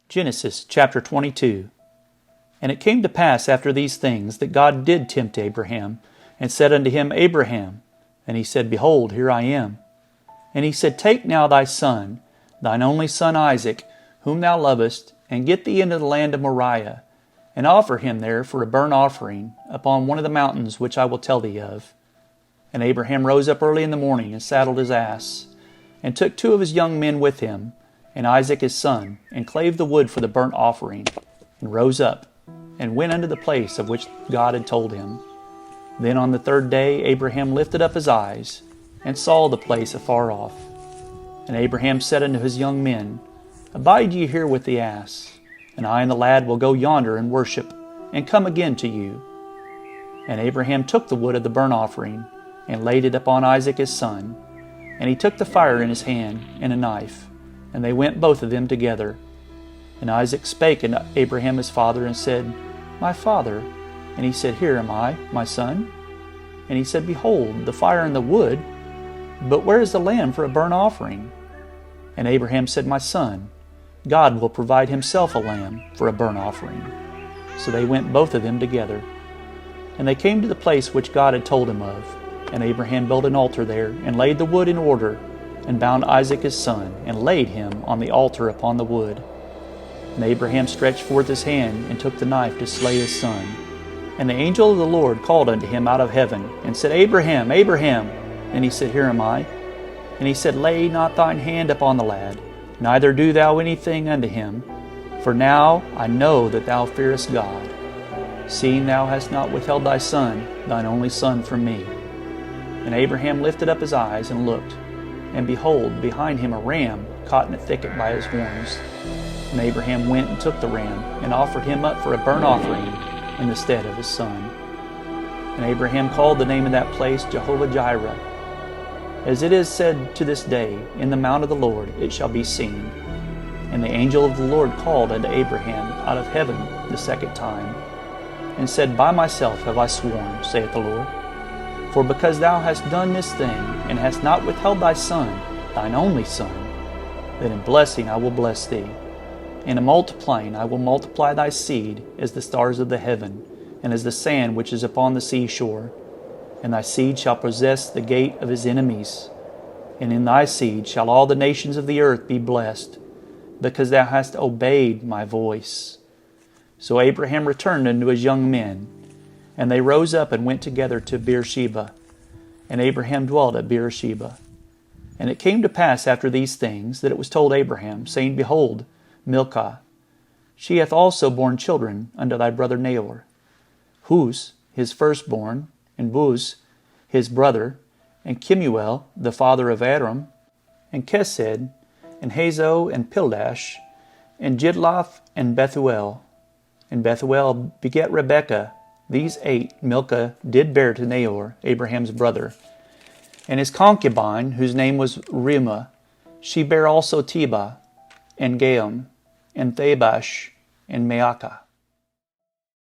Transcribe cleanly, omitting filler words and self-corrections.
Genesis chapter 22. And it came to pass after these things that God did tempt Abraham, and said unto him, Abraham. And he said, Behold, here I am. And he said, Take now thy son, thine only son Isaac, whom thou lovest, and get thee into the land of Moriah, and offer him there for a burnt offering upon one of the mountains which I will tell thee of. And Abraham rose up early in the morning, and saddled his ass, and took 2 of his young men with him, and Isaac his son, and clave the wood for the burnt offering, and rose up, and went unto the place of which God had told him. Then on the 3rd day Abraham lifted up his eyes, and saw the place afar off. And Abraham said unto his young men, Abide ye here with the ass, and I and the lad will go yonder and worship, and come again to you. And Abraham took the wood of the burnt offering, and laid it upon Isaac his son, and he took the fire in his hand, and a knife, and they went both of them together. And Isaac spake unto Abraham his father, and said, My father. And he said, Here am I, my son. And he said, Behold, the fire and the wood, but where is the lamb for a burnt offering? And Abraham said, My son, God will provide himself a lamb for a burnt offering. So they went both of them together. And they came to the place which God had told him of. And Abraham built an altar there, and laid the wood in order, and bound Isaac his son, and laid him on the altar upon the wood. And Abraham stretched forth his hand, and took the knife to slay his son. And the angel of the Lord called unto him out of heaven, and said, Abraham, Abraham. And he said, Here am I. And he said, Lay not thine hand upon the lad, neither do thou anything unto him. For now I know that thou fearest God, seeing thou hast not withheld thy son, thine only son, from me. And Abraham lifted up his eyes and looked, and behold, behind him a ram caught in a thicket by his horns. And Abraham went and took the ram, and offered him up for a burnt offering in the stead of his son. And Abraham called the name of that place Jehovah-Jireh. As it is said to this day, In the mount of the Lord it shall be seen. And the angel of the Lord called unto Abraham out of heaven the 2nd time, and said, By myself have I sworn, saith the Lord, for because thou hast done this thing, and hast not withheld thy son, thine only son, that in blessing I will bless thee, and in multiplying I will multiply thy seed as the stars of the heaven, and as the sand which is upon the seashore. And thy seed shall possess the gate of his enemies. And in thy seed shall all the nations of the earth be blessed, because thou hast obeyed my voice. So Abraham returned unto his young men, and they rose up and went together to Beersheba. And Abraham dwelt at Beersheba. And it came to pass after these things that it was told Abraham, saying, Behold, Milcah, she hath also borne children unto thy brother Nahor. Huz, his firstborn, and Buz, his brother, and Kemuel, the father of Aram, and Kesed, and Hazo, and Pildash, and Jidlaph, and Bethuel. And Bethuel begat Rebekah. These 8 Milcah did bear to Nahor, Abraham's brother. And his concubine, whose name was Reumah, she bare also Tebah, and Gaam, and Thabash, and Maacah.